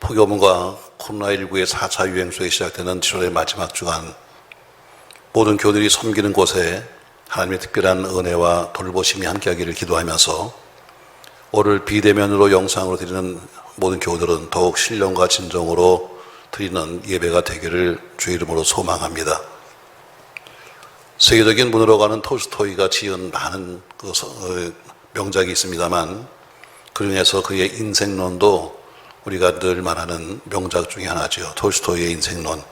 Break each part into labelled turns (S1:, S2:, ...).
S1: 폭염과 코로나19의 4차 유행 속에 시작되는 7월의 마지막 주간, 모든 교들이 섬기는 곳에 하나님의 특별한 은혜와 돌보심이 함께하기를 기도하면서 오늘 비대면으로 영상으로 드리는 모든 교들은 더욱 신령과 진정으로 드리는 예배가 되기를 주의 이름으로 소망합니다. 세계적인 문으로 가는 톨스토이가 지은 많은 명작이 있습니다만, 그 중에서 그의 인생론도 우리가 늘 말하는 명작 중에 하나죠. 톨스토이의 인생론.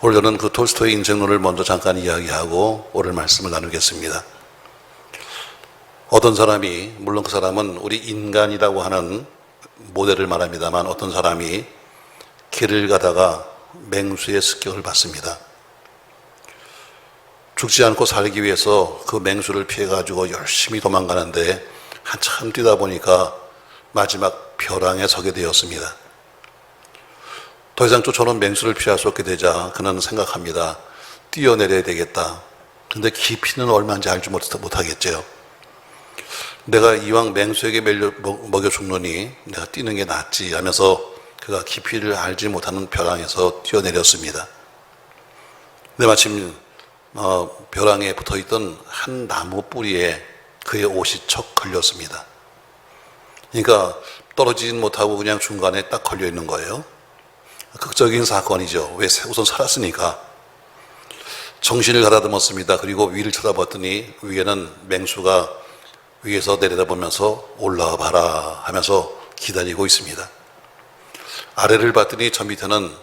S1: 오늘 저는 그 톨스토이의 인생론을 먼저 잠깐 이야기하고 오늘 말씀을 나누겠습니다. 어떤 사람이, 물론 그 사람은 우리 인간이라고 하는 모델을 말합니다만, 어떤 사람이 길을 가다가 맹수의 습격을 받습니다. 죽지 않고 살기 위해서 그 맹수를 피해가지고 열심히 도망가는데 한참 뛰다 보니까 마지막 벼랑에 서게 되었습니다. 더 이상 쫓아오는 맹수를 피할 수 없게 되자 그는 생각합니다. 뛰어내려야 되겠다. 근데 깊이는 얼마인지 알지 못하겠죠. 내가 이왕 맹수에게 먹여 죽노니 내가 뛰는 게 낫지 하면서 그가 깊이를 알지 못하는 벼랑에서 뛰어내렸습니다. 근데 마침 벼랑에 붙어있던 한 나무 뿌리에 그의 옷이 척 걸렸습니다. 그러니까 떨어지진 못하고 그냥 중간에 딱 걸려있는 거예요. 극적인 사건이죠. 왜? 우선 살았으니까. 정신을 가다듬었습니다. 그리고 위를 쳐다봤더니 위에는 맹수가 위에서 내려다보면서 올라와 봐라 하면서 기다리고 있습니다. 아래를 봤더니 저 밑에는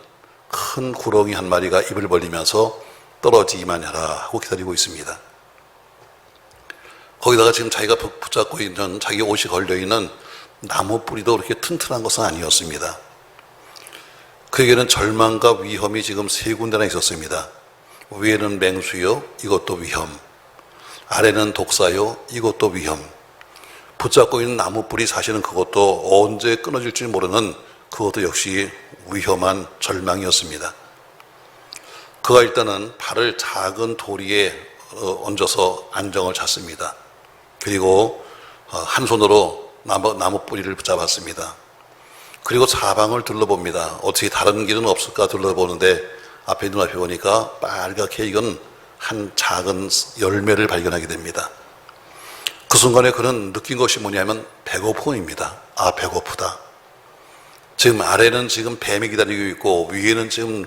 S1: 큰 구렁이 한 마리가 입을 벌리면서 떨어지기만 해라 하고 기다리고 있습니다. 거기다가 지금 자기가 붙잡고 있는 자기 옷이 걸려있는 나무 뿌리도 그렇게 튼튼한 것은 아니었습니다. 그에게는 절망과 위험이 지금 세 군데나 있었습니다. 위에는 맹수요, 이것도 위험. 아래는 독사요, 이것도 위험. 붙잡고 있는 나무 뿌리, 사실은 그것도 언제 끊어질지 모르는 그것도 역시 위험한 절망이었습니다. 그가 일단은 발을 작은 도리에 얹어서 안정을 찾습니다. 그리고 한 손으로 나무 뿌리를 붙잡았습니다. 그리고 사방을 둘러봅니다. 어떻게 다른 길은 없을까 둘러보는데 앞에 눈앞에 보니까 빨갛게 익은 한 작은 열매를 발견하게 됩니다. 그 순간에 그는 느낀 것이 뭐냐면 배고픔입니다. 아, 배고프다. 지금 아래는 지금 뱀이 기다리고 있고 위에는 지금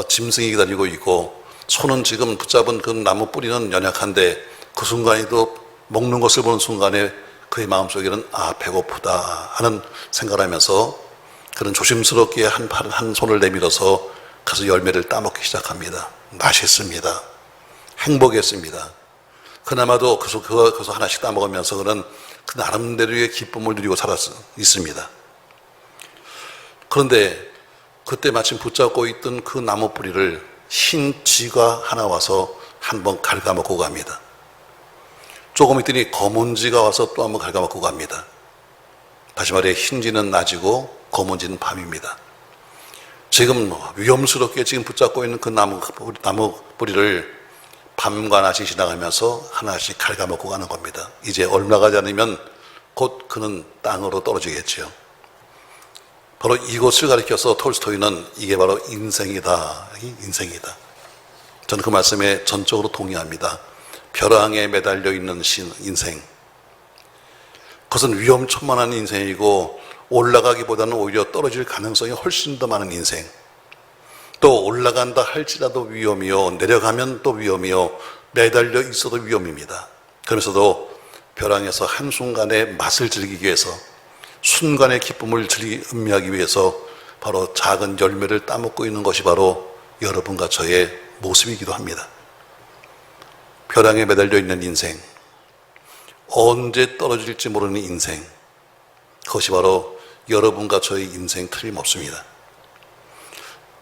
S1: 짐승이 기다리고 있고 손은 지금 붙잡은 그 나무 뿌리는 연약한데 그 순간에도 먹는 것을 보는 순간에 그의 마음속에는 아, 배고프다 하는 생각을 하면서 그는 조심스럽게 한 손을 내밀어서 가서 열매를 따먹기 시작합니다. 맛있습니다. 행복했습니다. 그나마도 그것을 하나씩 따먹으면서 그는 그 나름대로의 기쁨을 누리고 있습니다. 그런데 그때 마침 붙잡고 있던 그 나무 뿌리를 흰 쥐가 하나 와서 한번 갉아먹고 갑니다. 조금 있더니 검은 쥐가 와서 또 한번 갉아먹고 갑니다. 다시 말해 흰 쥐는 낮이고 검은 쥐는 밤입니다. 지금 위험스럽게 지금 붙잡고 있는 그 나무 뿌리를 밤과 낮이 지나가면서 하나씩 갉아먹고 가는 겁니다. 이제 얼마 가지 않으면 곧 그는 땅으로 떨어지겠죠. 바로 이것을 가리켜서 톨스토이는 이게 바로 인생이다. 인생이다. 저는 그 말씀에 전적으로 동의합니다. 벼랑에 매달려 있는 인생. 그것은 위험천만한 인생이고 올라가기보다는 오히려 떨어질 가능성이 훨씬 더 많은 인생. 또 올라간다 할지라도 위험이요, 내려가면 또 위험이요, 매달려 있어도 위험입니다. 그러면서도 벼랑에서 한순간의 맛을 즐기기 위해서, 순간의 기쁨을 음미하기 위해서 바로 작은 열매를 따먹고 있는 것이 바로 여러분과 저의 모습이기도 합니다. 벼랑에 매달려 있는 인생, 언제 떨어질지 모르는 인생, 그것이 바로 여러분과 저의 인생 틀림없습니다.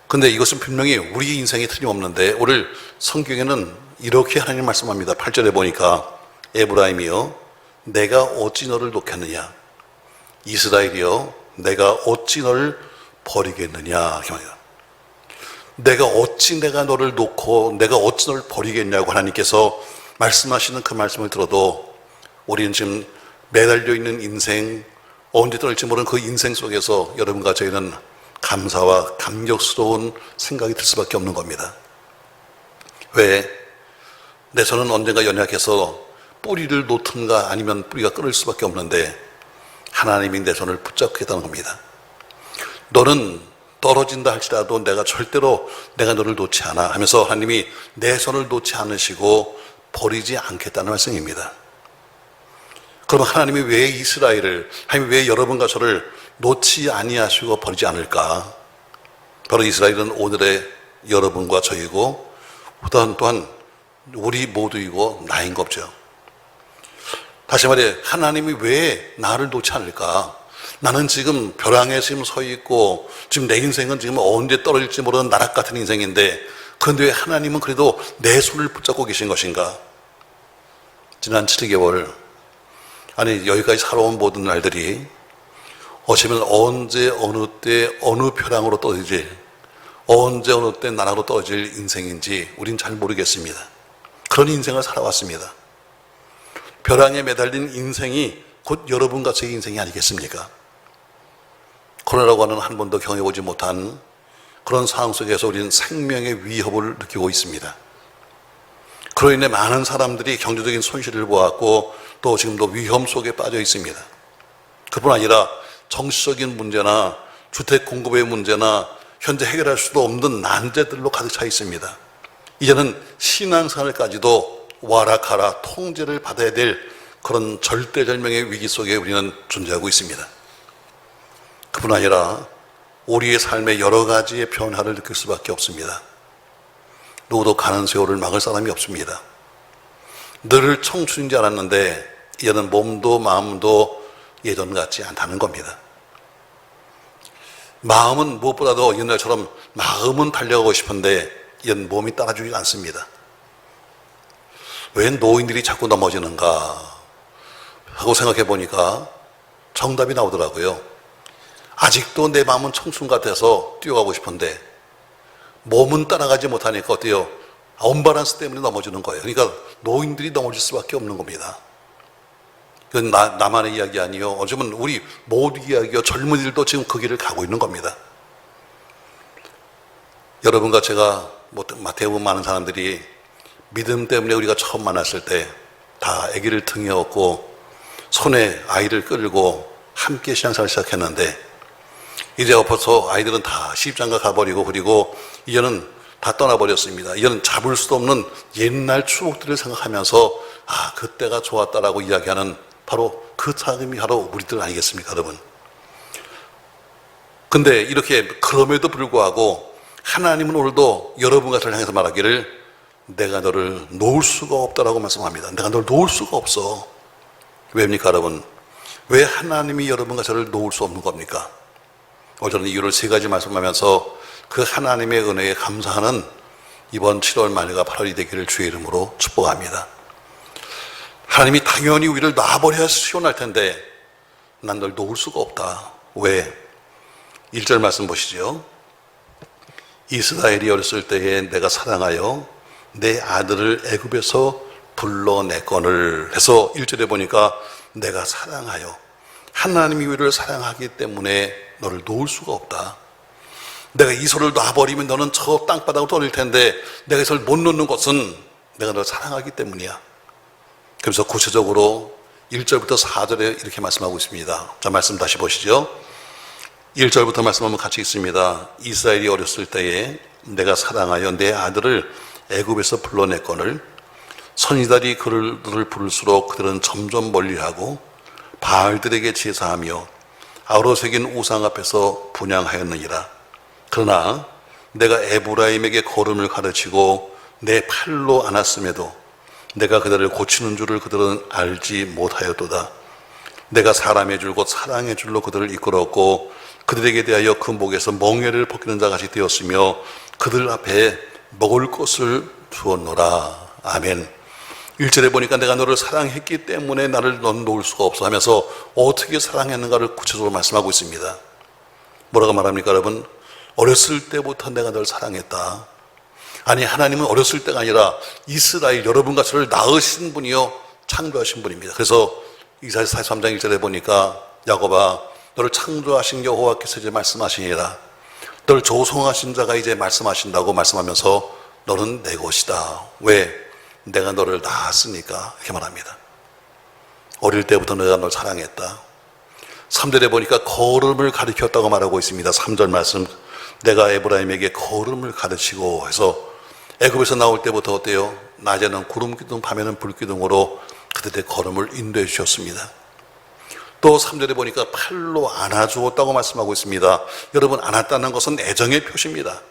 S1: 근데 이것은 분명히 우리 인생이 틀림없는데 오늘 성경에는 이렇게 하나님 말씀합니다. 8절에 보니까 에브라임이여 내가 어찌 너를 놓겠느냐, 이스라엘이여 내가 어찌 너를 버리겠느냐. 내가 너를 놓고 내가 어찌 너를 버리겠냐고 하나님께서 말씀하시는 그 말씀을 들어도 우리는 지금 매달려 있는 인생, 언제 떨어질지 모르는 그 인생 속에서 여러분과 저희는 감사와 감격스러운 생각이 들 수밖에 없는 겁니다. 왜? 내 손은 언젠가 연약해서 뿌리를 놓든가 아니면 뿌리가 끊을 수밖에 없는데 하나님이 내 손을 붙잡겠다는 겁니다. 너는 떨어진다 할지라도 내가 절대로 내가 너를 놓지 않아 하면서 하나님이 내 손을 놓지 않으시고 버리지 않겠다는 말씀입니다. 그럼 하나님이 왜 이스라엘을, 하나님이 왜 여러분과 저를 놓지 아니하시고 버리지 않을까? 바로 이스라엘은 오늘의 여러분과 저이고 또한 우리 모두이고 나인 거죠. 다시 말해 하나님이 왜 나를 놓지 않을까? 나는 지금 벼랑에 지금 서 있고 지금 내 인생은 지금 언제 떨어질지 모르는 나락 같은 인생인데 그런데 왜 하나님은 그래도 내 손을 붙잡고 계신 것인가? 지난 7개월 아니 여기까지 살아온 모든 날들이 어쩌면 언제 어느 때 어느 벼랑으로 떨어질 언제 어느 때 나락으로 떨어질 인생인지 우린 잘 모르겠습니다. 그런 인생을 살아왔습니다. 벼랑에 매달린 인생이 곧 여러분과 제 인생이 아니겠습니까? 코로나라고 하는 한 번도 경험해보지 못한 그런 상황 속에서 우리는 생명의 위협을 느끼고 있습니다. 그로 인해 많은 사람들이 경제적인 손실을 보았고 또 지금도 위험 속에 빠져 있습니다. 그뿐 아니라 정치적인 문제나 주택 공급의 문제나 현재 해결할 수도 없는 난제들로 가득 차 있습니다. 이제는 신앙생활까지도 와락하라 통제를 받아야 될 그런 절대절명의 위기 속에 우리는 존재하고 있습니다. 그뿐 아니라 우리의 삶의 여러 가지의 변화를 느낄 수밖에 없습니다. 누구도 가는 세월을 막을 사람이 없습니다. 늘 청춘인 줄 알았는데 이제는 몸도 마음도 예전 같지 않다는 겁니다. 마음은 무엇보다도 옛날처럼 마음은 달려가고 싶은데 이제는 몸이 따라주지 않습니다. 왜 노인들이 자꾸 넘어지는가 하고 생각해 보니까 정답이 나오더라고요. 아직도 내 마음은 청춘 같아서 뛰어가고 싶은데 몸은 따라가지 못하니까 어때요? 언밸런스 때문에 넘어지는 거예요. 그러니까 노인들이 넘어질 수밖에 없는 겁니다. 그건 나만의 이야기 아니에요. 어쩌면 우리 모두 이야기요. 젊은이들도 지금 그 길을 가고 있는 겁니다. 여러분과 제가 대부분 많은 사람들이 믿음 때문에 우리가 처음 만났을 때 다 아기를 등에 업고 손에 아이를 끌고 함께 신앙생활을 시작했는데 이제 엎어서 아이들은 다 시집장가 가버리고 그리고 이제는 다 떠나버렸습니다. 이제는 잡을 수도 없는 옛날 추억들을 생각하면서 그때가 좋았다라고 이야기하는 바로 그 사람이 바로 우리들 아니겠습니까, 여러분? 근데 이렇게 그럼에도 불구하고 하나님은 오늘도 여러분과 저를 향해서 말하기를 내가 너를 놓을 수가 없다라고 말씀합니다. 내가 너를 놓을 수가 없어. 왜입니까, 여러분? 왜 하나님이 여러분과 저를 놓을 수 없는 겁니까? 오늘 저는 이유를 3가지 말씀하면서 그 하나님의 은혜에 감사하는 이번 7월 말과 8월이 되기를 주의 이름으로 축복합니다. 하나님이 당연히 우리를 놔버려야 시원할 텐데 난 널 놓을 수가 없다. 왜? 1절 말씀 보시죠. 이스라엘이 어렸을 때에 내가 사랑하여 내 아들을 애굽에서 불러내거늘 해서 1절에 보니까 내가 사랑하여 하나님이 우리를 사랑하기 때문에 너를 놓을 수가 없다. 내가 이 손을 놔버리면 너는 저 땅바닥으로 떨어질 텐데 내가 이 손을 못 놓는 것은 내가 너를 사랑하기 때문이야. 그래서 구체적으로 1절부터 4절에 이렇게 말씀하고 있습니다. 자, 말씀 다시 보시죠. 1절부터 말씀하면 같이 있습니다. 이스라엘이 어렸을 때에 내가 사랑하여 내 아들을 애굽에서 불러냈거늘 선지자들이 그들을 부를수록 그들은 점점 멀리하고 바알들에게 제사하며 아우러 새긴 우상 앞에서 분향하였느니라. 그러나 내가 에브라임에게 걸음을 가르치고 내 팔로 안았음에도 내가 그들을 고치는 줄을 그들은 알지 못하였도다. 내가 사람의 줄 곧 사랑의 줄로 그들을 이끌었고 그들에게 대하여 그 목에서 멍에를 벗기는 자같이 되었으며 그들 앞에 먹을 것을 주었노라. 아멘. 1절에 보니까 내가 너를 사랑했기 때문에 나를 넌 놓을 수가 없어 하면서 어떻게 사랑했는가를 구체적으로 말씀하고 있습니다. 뭐라고 말합니까, 여러분? 어렸을 때부터 내가 널 사랑했다. 아니, 하나님은 어렸을 때가 아니라 이스라엘 여러분과 저를 낳으신 분이요 창조하신 분입니다. 그래서 이사야 43장 1절에 보니까 야곱아, 너를 창조하신 여호와께서 이제 말씀하시니라. 너를 조성하신 자가 이제 말씀하신다고 말씀하면서 너는 내 것이다. 왜? 내가 너를 낳았으니까. 이렇게 말합니다. 어릴 때부터 내가 널 사랑했다. 3절에 보니까 걸음을 가르쳤다고 말하고 있습니다. 3절 말씀, 내가 에브라임에게 걸음을 가르치고 해서 애굽에서 나올 때부터 어때요? 낮에는 구름기둥, 밤에는 불기둥으로 그들의 걸음을 인도해 주셨습니다. 또 3절에 보니까 팔로 안아주었다고 말씀하고 있습니다. 여러분, 안았다는 것은 애정의 표시입니다.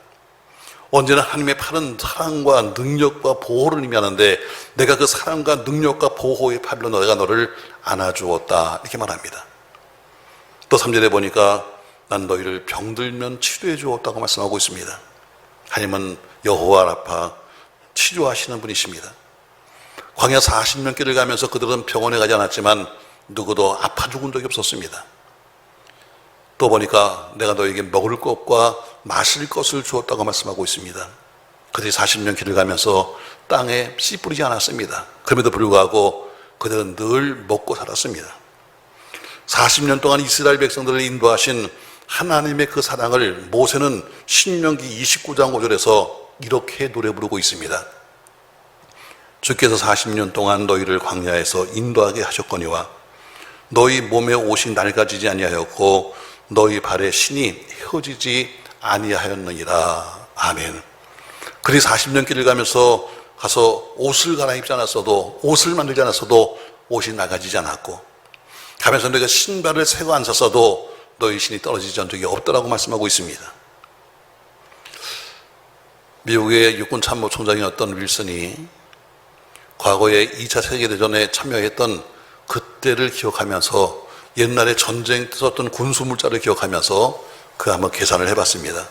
S1: 언제나 하나님의 팔은 사랑과 능력과 보호를 의미하는데 내가 그 사랑과 능력과 보호의 팔로 내가 너를 안아주었다 이렇게 말합니다. 또 3절에 보니까 난 너희를 병들면 치료해 주었다고 말씀하고 있습니다. 하나님은 여호와 라파, 치료하시는 분이십니다. 광야 40년 길을 가면서 그들은 병원에 가지 않았지만 누구도 아파 죽은 적이 없었습니다. 또 보니까 내가 너에게 먹을 것과 마실 것을 주었다고 말씀하고 있습니다. 그들이 40년 길을 가면서 땅에 씨 뿌리지 않았습니다. 그럼에도 불구하고 그들은 늘 먹고 살았습니다. 40년 동안 이스라엘 백성들을 인도하신 하나님의 그 사랑을 모세는 신명기 29장 5절에서 이렇게 노래 부르고 있습니다. 주께서 40년 동안 너희를 광야에서 인도하게 하셨거니와 너희 몸에 옷이 낡아지지 아니하였고 너희 발에 신이 휘어지지 아니하였느니라. 아멘. 그리 40년 길을 가면서 가서 옷을 갈아입지 않았어도, 옷을 만들지 않았어도 옷이 낡아지지 않았고, 가면서 너희가 신발을 새고 안 샀어도 너희 신이 떨어지지 않은 적이 없더라고 말씀하고 있습니다. 미국의 육군 참모총장이었던 윌슨이 과거에 2차 세계대전에 참여했던 그때를 기억하면서 옛날에 전쟁 때 썼던 군수물자를 기억하면서 그 한번 계산을 해봤습니다.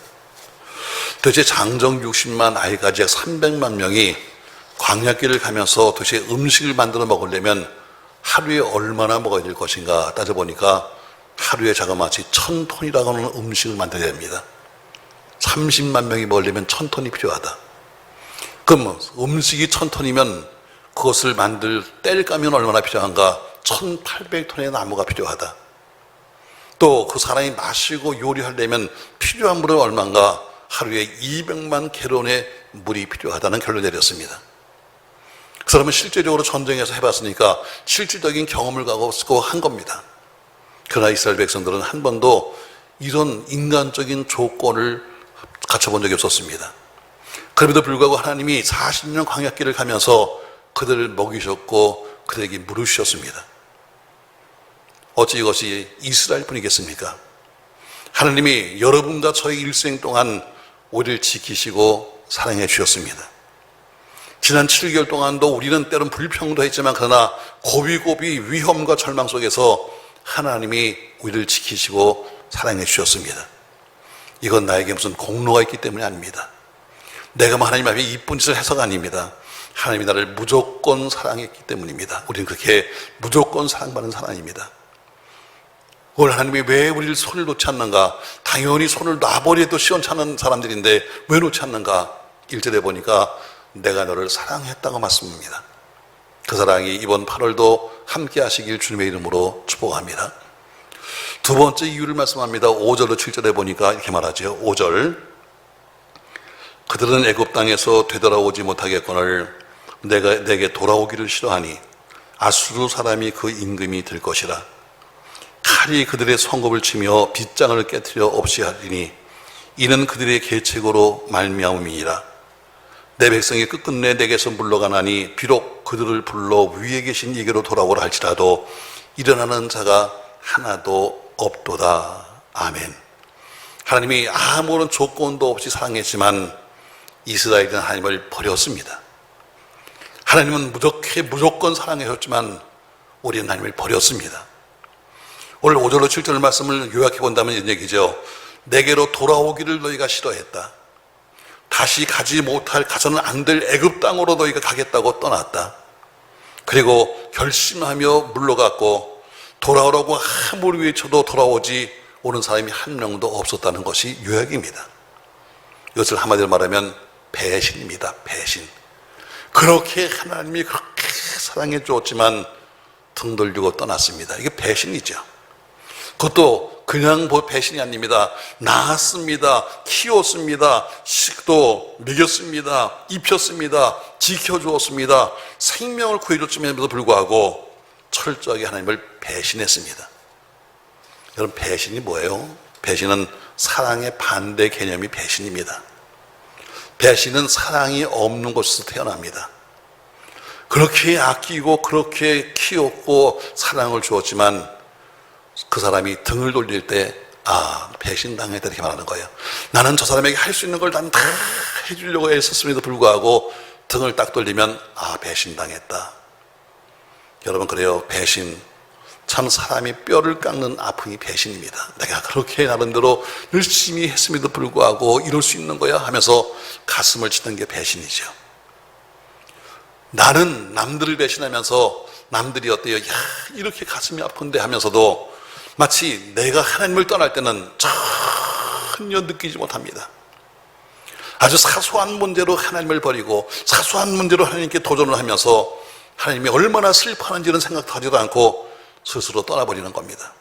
S1: 도대체 장정 60만 아이까지 약 300만 명이 광야길을 가면서 도대체 음식을 만들어 먹으려면 하루에 얼마나 먹어야 될 것인가 따져보니까 하루에 자그마치 1000톤이라고 하는 음식을 만들어야 됩니다. 30만 명이 먹으려면 1000톤이 필요하다. 그럼 음식이 1000톤이면 그것을 만들 뗄감면 얼마나 필요한가? 1800톤의 나무가 필요하다. 또 그 사람이 마시고 요리하려면 필요한 물은 얼마인가? 하루에 200만 갤론의 물이 필요하다는 결론을 내렸습니다. 그 사람은 실제적으로 전쟁에서 해봤으니까 실질적인 경험을 갖고 한 겁니다. 그러나 이스라엘 백성들은 한 번도 이런 인간적인 조건을 갖춰본 적이 없었습니다. 그럼에도 불구하고 하나님이 40년 광야길을 가면서 그들을 먹이셨고 그들에게 물을 주셨습니다. 어찌 이것이 이스라엘 뿐이겠습니까? 하나님이 여러분과 저의 일생 동안 우리를 지키시고 사랑해 주셨습니다. 지난 7개월 동안도 우리는 때론 불평도 했지만 그러나 고비고비 위험과 절망 속에서 하나님이 우리를 지키시고 사랑해 주셨습니다. 이건 나에게 무슨 공로가 있기 때문이 아닙니다. 내가 하나님 앞에 이쁜 짓을 해서가 아닙니다. 하나님이 나를 무조건 사랑했기 때문입니다. 우리는 그렇게 무조건 사랑받는 사람입니다. 오늘 하나님이 왜 우리를 손을 놓지 않는가? 당연히 손을 놔버려도 시원찮은 사람들인데 왜 놓지 않는가? 1절에 보니까 내가 너를 사랑했다고 말씀합니다. 그 사랑이 이번 8월도 함께 하시길 주님의 이름으로 축복합니다. 두 번째 이유를 말씀합니다. 5절로 7절에 보니까 이렇게 말하죠. 5절, 그들은 애굽 땅에서 되돌아오지 못하겠거늘 내가 내게 돌아오기를 싫어하니 아수르 사람이 그 임금이 될 것이라. 칼이 그들의 성읍을 치며 빗장을 깨뜨려 없이 하리니 이는 그들의 계책으로 말미암음이니라. 내 백성이 끝끝내 내게서 물러가나니 비록 그들을 불러 위에 계신 이게로 돌아오라 할지라도 일어나는 자가 하나도 없도다. 아멘. 하나님이 아무런 조건도 없이 사랑했지만 이스라엘은 하나님을 버렸습니다. 하나님은 무조건 사랑하셨지만 우리는 하나님을 버렸습니다. 오늘 5절로 7절 말씀을 요약해 본다면 이런 얘기죠. 내게로 돌아오기를 너희가 싫어했다. 다시 가지 못할, 가서는 안 될 애굽 땅으로 너희가 가겠다고 떠났다. 그리고 결심하며 물러갔고 돌아오라고 아무리 외쳐도 돌아오지 오는 사람이 한 명도 없었다는 것이 요약입니다. 이것을 한마디로 말하면 배신입니다. 배신. 그렇게 하나님이 그렇게 사랑해 주었지만 등 돌리고 떠났습니다. 이게 배신이죠. 그것도 그냥 배신이 아닙니다. 낳았습니다. 키웠습니다. 또 먹였습니다. 입혔습니다. 지켜주었습니다. 생명을 구해줬음에도 불구하고 철저하게 하나님을 배신했습니다. 여러분, 배신이 뭐예요? 배신은 사랑의 반대 개념이 배신입니다. 배신은 사랑이 없는 곳에서 태어납니다. 그렇게 아끼고 그렇게 키웠고 사랑을 주었지만 그 사람이 등을 돌릴 때 배신당했다 이렇게 말하는 거예요. 나는 저 사람에게 할 수 있는 걸 난 다 해주려고 애썼음에도 불구하고 등을 딱 돌리면 배신당했다. 여러분, 그래요. 배신, 참 사람이 뼈를 깎는 아픔이 배신입니다. 내가 그렇게 나름대로 열심히 했음에도 불구하고 이럴 수 있는 거야 하면서 가슴을 치는 게 배신이죠. 나는 남들을 배신하면서 남들이 어때요? 야, 이렇게 가슴이 아픈데 하면서도 마치 내가 하나님을 떠날 때는 전혀 느끼지 못합니다. 아주 사소한 문제로 하나님을 버리고 사소한 문제로 하나님께 도전을 하면서 하나님이 얼마나 슬퍼하는지는 생각하지도 않고 스스로 떠나버리는 겁니다.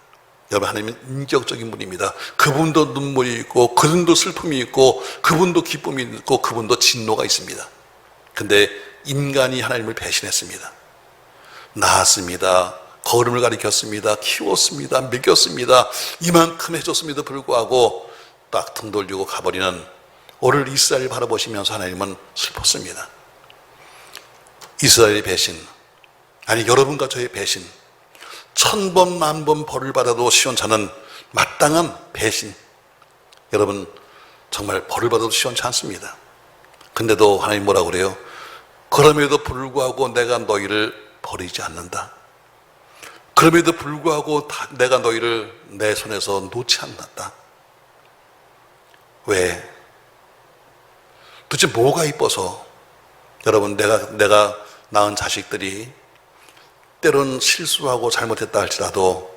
S1: 여러분, 하나님은 인격적인 분입니다. 그분도 눈물이 있고 그분도 슬픔이 있고 그분도 기쁨이 있고 그분도 진노가 있습니다. 근데 인간이 하나님을 배신했습니다. 낳았습니다. 걸음을 가리켰습니다. 키웠습니다. 먹였습니다. 이만큼 해줬음에도 불구하고 딱 등 돌리고 가버리는 오늘 이스라엘을 바라보시면서 하나님은 슬펐습니다. 이스라엘의 배신, 아니 여러분과 저의 배신, 1000번 만번 벌을 받아도 시원찮은 마땅한 배신. 여러분, 정말 벌을 받아도 시원치 않습니다. 근데도 하나님 뭐라고 그래요? 그럼에도 불구하고 내가 너희를 버리지 않는다. 그럼에도 불구하고 내가 너희를 내 손에서 놓지 않는다. 왜? 도대체 뭐가 이뻐서? 여러분, 내가 낳은 자식들이 때론 실수하고 잘못했다 할지라도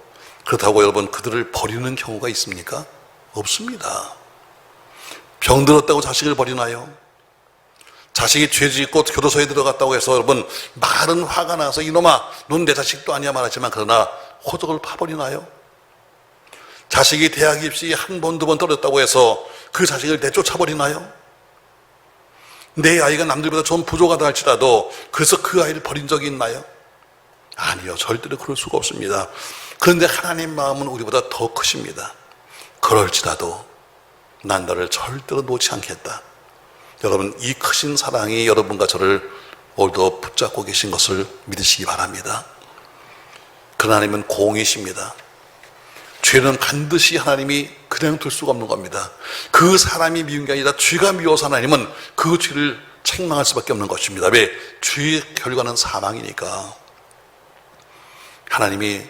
S1: 그렇다고 여러분 그들을 버리는 경우가 있습니까? 없습니다. 병들었다고 자식을 버리나요? 자식이 죄 짓고 교도소에 들어갔다고 해서 여러분 말은 화가 나서 이놈아 넌 내 자식도 아니야 말하지만 그러나 호적을 파버리나요? 자식이 대학 입시 한 번, 두 번 떨어졌다고 해서 그 자식을 내쫓아버리나요? 내 아이가 남들보다 좀 부족하다 할지라도 그래서 그 아이를 버린 적이 있나요? 아니요, 절대로 그럴 수가 없습니다. 그런데 하나님 마음은 우리보다 더 크십니다. 그럴지라도 난 너를 절대로 놓지 않겠다. 여러분, 이 크신 사랑이 여러분과 저를 오늘도 붙잡고 계신 것을 믿으시기 바랍니다. 그 하나님은 공이십니다. 죄는 반드시 하나님이 그냥 둘 수가 없는 겁니다. 그 사람이 미운 게 아니라 죄가 미워서 하나님은 그 죄를 책망할 수밖에 없는 것입니다. 왜? 죄의 결과는 사망이니까. 하나님이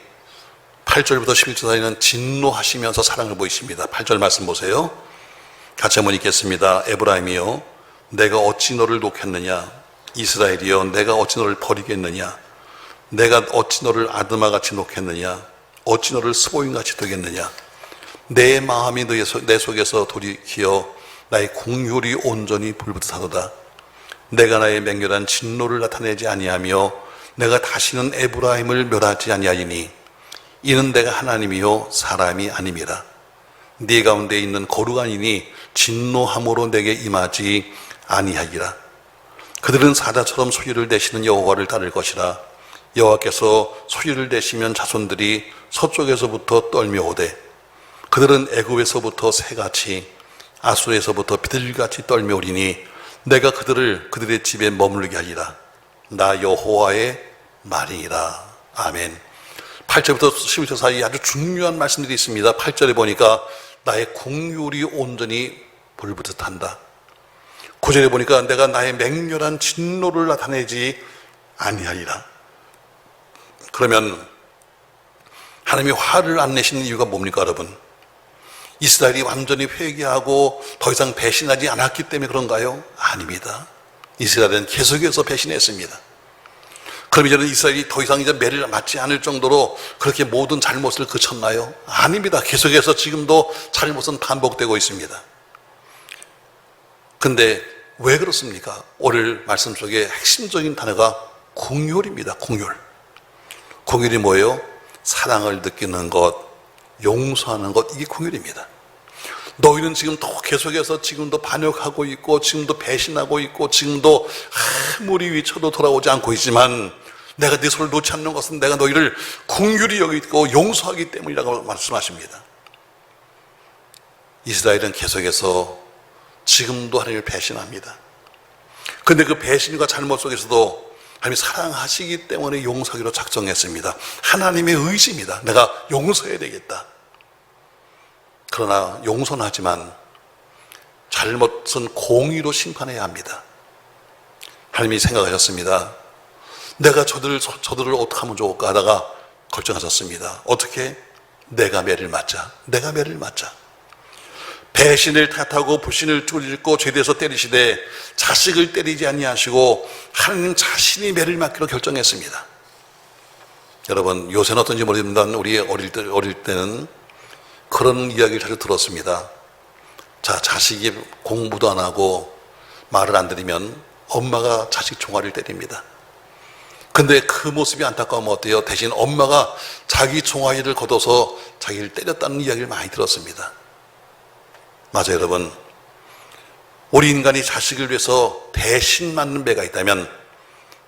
S1: 8절부터 11절 사이는 진노하시면서 사랑을 보이십니다. 8절 말씀 보세요. 같이 한번 읽겠습니다. 에브라임이여 내가 어찌 너를 놓겠느냐? 이스라엘이여 내가 어찌 너를 버리겠느냐? 내가 어찌 너를 아드마같이 놓겠느냐? 어찌 너를 스보임같이 두겠느냐? 내 마음이 내 속에서 돌이키어 나의 공효리 온전히 불붙하도다. 내가 나의 맹렬한 진노를 나타내지 아니하며 내가 다시는 에브라임을 멸하지 아니하리니 이는 내가 하나님이요 사람이 아님이라. 네 가운데 있는 거룩한 이니 진노함으로 내게 임하지 아니하리라. 그들은 사자처럼 소리를 내시는 여호와를 따를 것이라. 여호와께서 소리를 내시면 자손들이 서쪽에서부터 떨며오되 그들은 애굽에서부터 새같이 아수에서부터 비둘기같이 떨며오리니 내가 그들의 집에 머물게 하리라. 나 여호와의 말이니라. 아멘. 8절부터 11절 사이 아주 중요한 말씀들이 있습니다. 8절에 보니까 나의 공율이 온전히 불붙듯 한다. 9절에 보니까 내가 나의 맹렬한 진노를 나타내지 아니하리라. 그러면 하나님이 화를 안 내시는 이유가 뭡니까 여러분? 이스라엘이 완전히 회개하고 더 이상 배신하지 않았기 때문에 그런가요? 아닙니다. 이스라엘은 계속해서 배신했습니다. 그럼 이제는 이스라엘이 더 이상 이제 매를 맞지 않을 정도로 그렇게 모든 잘못을 그쳤나요? 아닙니다. 계속해서 지금도 잘못은 반복되고 있습니다. 근데 왜 그렇습니까? 오늘 말씀 속에 핵심적인 단어가 공율입니다. 공율. 공율이 뭐예요? 사랑을 느끼는 것, 용서하는 것, 이게 긍휼입니다. 너희는 지금 또 계속해서 지금도 반역하고 있고 지금도 배신하고 있고 지금도 아무리 위쳐도 돌아오지 않고 있지만 내가 네 손을 놓지 않는 것은 내가 너희를 긍휼히 여기고 용서하기 때문이라고 말씀하십니다. 이스라엘은 계속해서 지금도 하나님을 배신합니다. 그런데 그 배신과 잘못 속에서도 하나님이 사랑하시기 때문에 용서하기로 작정했습니다. 하나님의 의지입니다. 내가 용서해야 되겠다. 그러나 용서는 하지만 잘못은 공의로 심판해야 합니다. 하나님이 생각하셨습니다. 내가 저들을 어떻게 하면 좋을까 하다가 결정하셨습니다. 어떻게? 내가 매를 맞자. 내가 매를 맞자. 배신을 탓하고 불신을 쫓고 죄대에서 때리시되 자식을 때리지 아니하시고 하나님 자신이 매를 맞기로 결정했습니다. 여러분, 요새는 어떤지 모르겠지만 우리 어릴 때는 그런 이야기를 자주 들었습니다. 자, 자식이 공부도 안 하고 말을 안 들으면 엄마가 자식 종아리를 때립니다. 근데 그 모습이 안타까우면 어때요? 대신 엄마가 자기 종아리를 걷어서 자기를 때렸다는 이야기를 많이 들었습니다. 맞아요, 여러분. 우리 인간이 자식을 위해서 대신 맞는 매가 있다면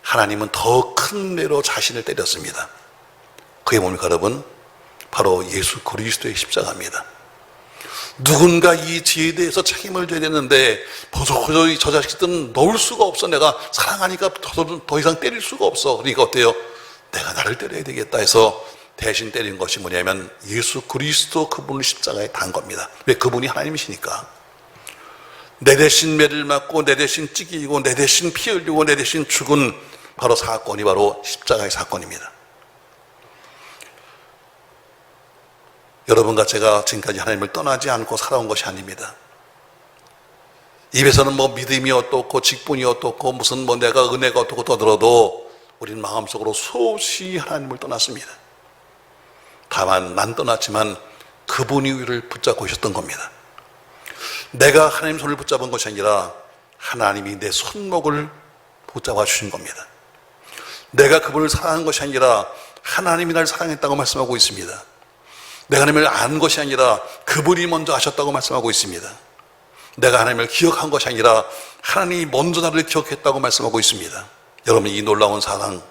S1: 하나님은 더 큰 매로 자신을 때렸습니다. 그게 뭡니까, 여러분? 바로 예수 그리스도의 십자가입니다. 누군가 이 죄에 대해서 책임을 져야 되는데 도저히 저 자식들은 놓을 수가 없어. 내가 사랑하니까 더 이상 때릴 수가 없어. 그러니까 어때요? 내가 나를 때려야 되겠다 해서 대신 때린 것이 뭐냐면 예수 그리스도, 그분을 십자가에 단 겁니다. 왜? 그분이 하나님이시니까. 내 대신 매를 맞고 내 대신 찢기고 내 대신 피 흘리고 내 대신 죽은 바로 사건이 바로 십자가의 사건입니다. 여러분과 제가 지금까지 하나님을 떠나지 않고 살아온 것이 아닙니다. 입에서는 뭐 믿음이 어떻고 직분이 어떻고 무슨 뭐 내가 은혜가 어떻고 떠들어도 우리는 마음속으로 수없이 하나님을 떠났습니다. 다만 난 떠났지만 그분이 우리를 붙잡고 오셨던 겁니다. 내가 하나님 손을 붙잡은 것이 아니라 하나님이 내 손목을 붙잡아 주신 겁니다. 내가 그분을 사랑한 것이 아니라 하나님이 날 사랑했다고 말씀하고 있습니다. 내가 하나님을 안 것이 아니라 그분이 먼저 하셨다고 말씀하고 있습니다. 내가 하나님을 기억한 것이 아니라 하나님이 먼저 나를 기억했다고 말씀하고 있습니다. 여러분, 이 놀라운 사랑,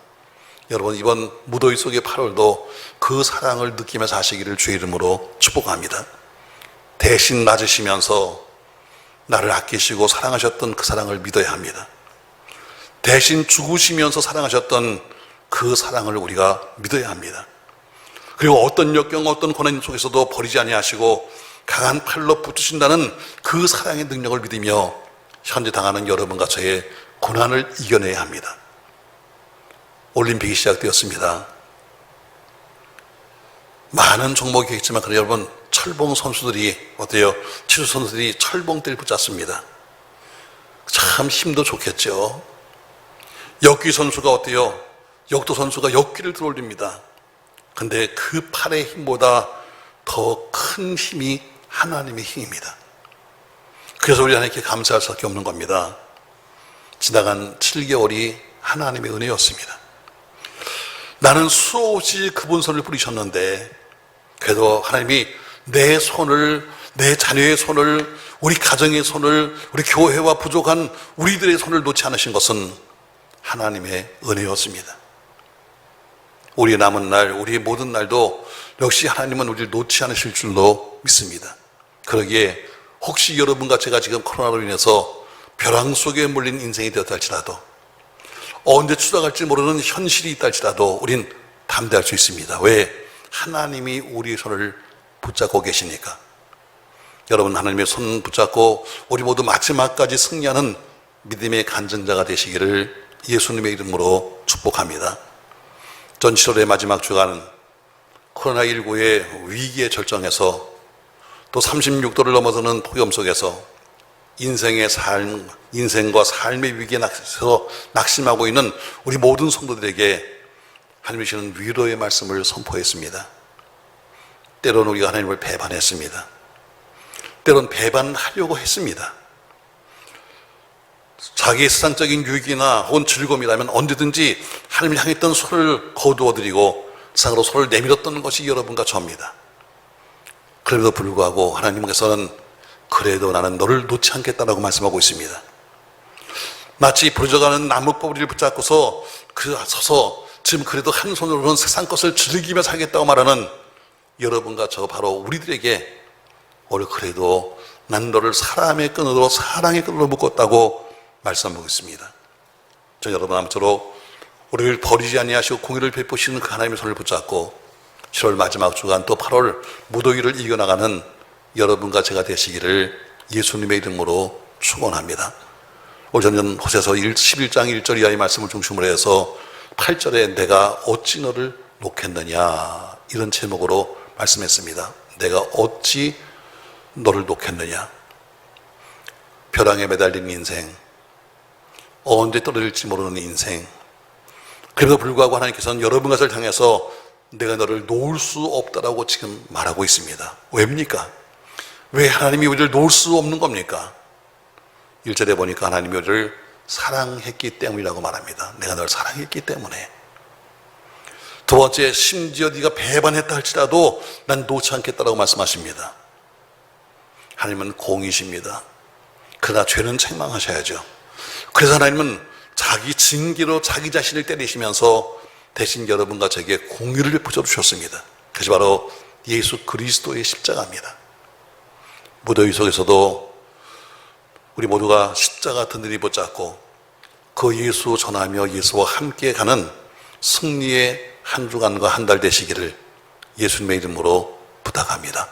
S1: 여러분 이번 무더위 속의 8월도 그 사랑을 느끼면서 하시기를 주의 이름으로 축복합니다. 대신 맞으시면서 나를 아끼시고 사랑하셨던 그 사랑을 믿어야 합니다. 대신 죽으시면서 사랑하셨던 그 사랑을 우리가 믿어야 합니다. 그리고 어떤 역경, 어떤 고난 속에서도 버리지 아니하시고 강한 팔로 붙으신다는 그 사랑의 능력을 믿으며 현재 당하는 여러분과 저의 고난을 이겨내야 합니다. 올림픽이 시작되었습니다. 많은 종목이 있지만 그래 여러분, 철봉 선수들이 어때요? 치수 선수들이 철봉대를 붙잡습니다. 참 힘도 좋겠죠. 역기 선수가 어때요? 역도 선수가 역기를 들어올립니다. 근데 그 팔의 힘보다 더 큰 힘이 하나님의 힘입니다. 그래서 우리 하나님께 감사할 수밖에 없는 겁니다. 지나간 7개월이 하나님의 은혜였습니다. 나는 수없이 그분 손을 부리셨는데 그래도 하나님이 내 손을, 내 자녀의 손을, 우리 가정의 손을, 우리 교회와 부족한 우리들의 손을 놓지 않으신 것은 하나님의 은혜였습니다. 우리의 남은 날, 우리의 모든 날도 역시 하나님은 우리를 놓지 않으실 줄로 믿습니다. 그러기에 혹시 여러분과 제가 지금 코로나로 인해서 벼랑 속에 몰린 인생이 되었다 할지라도, 언제 추락할지 모르는 현실이 있다 할지라도 우린 담대할 수 있습니다. 왜? 하나님이 우리의 손을 붙잡고 계시니까. 여러분, 하나님의 손 붙잡고 우리 모두 마지막까지 승리하는 믿음의 간증자가 되시기를 예수님의 이름으로 축복합니다. 전 7월의 마지막 주간 코로나19의 위기에 절정해서 또 36도를 넘어서는 폭염 속에서 인생과 삶의 위기에 낙심하고 있는 우리 모든 성도들에게 하나님이 주시는 위로의 말씀을 선포했습니다. 때로는 우리가 하나님을 배반했습니다. 때로는 배반하려고 했습니다. 자기의 세상적인 유익이나 혹은 즐거움이라면 언제든지 하나님을 향했던 손을 거두어드리고 세상으로 손을 내밀었던 것이 여러분과 저입니다. 그럼에도 불구하고 하나님께서는 그래도 나는 너를 놓지 않겠다라고 말씀하고 있습니다. 마치 부러져가는 나무 뿌리를 붙잡고서 서서 지금 그래도 한 손으로는 세상 것을 즐기며 살겠다고 말하는 여러분과 저 바로 우리들에게 오늘 그래도 난 너를 사랑의 끈으로 묶었다고 말씀하고 있습니다. 저 여러분 아무쪼록 우리를 버리지 아니하시고 공의를 베푸시는 그 하나님의 손을 붙잡고 7월 마지막 주간 또 8월 무더위를 이겨나가는 여러분과 제가 되시기를 예수님의 이름으로 축원합니다. 오늘 저는 호세아서 11장 1절 이하의 말씀을 중심으로 해서 8절에 내가 어찌 너를 놓겠느냐 이런 제목으로 말씀했습니다. 내가 어찌 너를 놓겠느냐. 벼랑에 매달린 인생, 언제 떨어질지 모르는 인생. 그래도 불구하고 하나님께서는 여러분과 저를 향해서 내가 너를 놓을 수 없다라고 지금 말하고 있습니다. 왜입니까? 왜 하나님이 우리를 놓을 수 없는 겁니까? 1절에 보니까 하나님이 우리를 사랑했기 때문이라고 말합니다. 내가 너를 사랑했기 때문에. 두 번째, 심지어 네가 배반했다 할지라도 난 놓지 않겠다라고 말씀하십니다. 하나님은 공이십니다. 그러나 죄는 책망하셔야죠. 그래서 하나님은 자기 징계로 자기 자신을 때리시면서 대신 여러분과 저에게 공의를 베풀어 주셨습니다. 그것이 바로 예수 그리스도의 십자가입니다. 무더위 속에서도 우리 모두가 십자가 든든히 붙잡고 그 예수 전하며 예수와 함께 가는 승리의 한 주간과 한 달 되시기를 예수님의 이름으로 부탁합니다.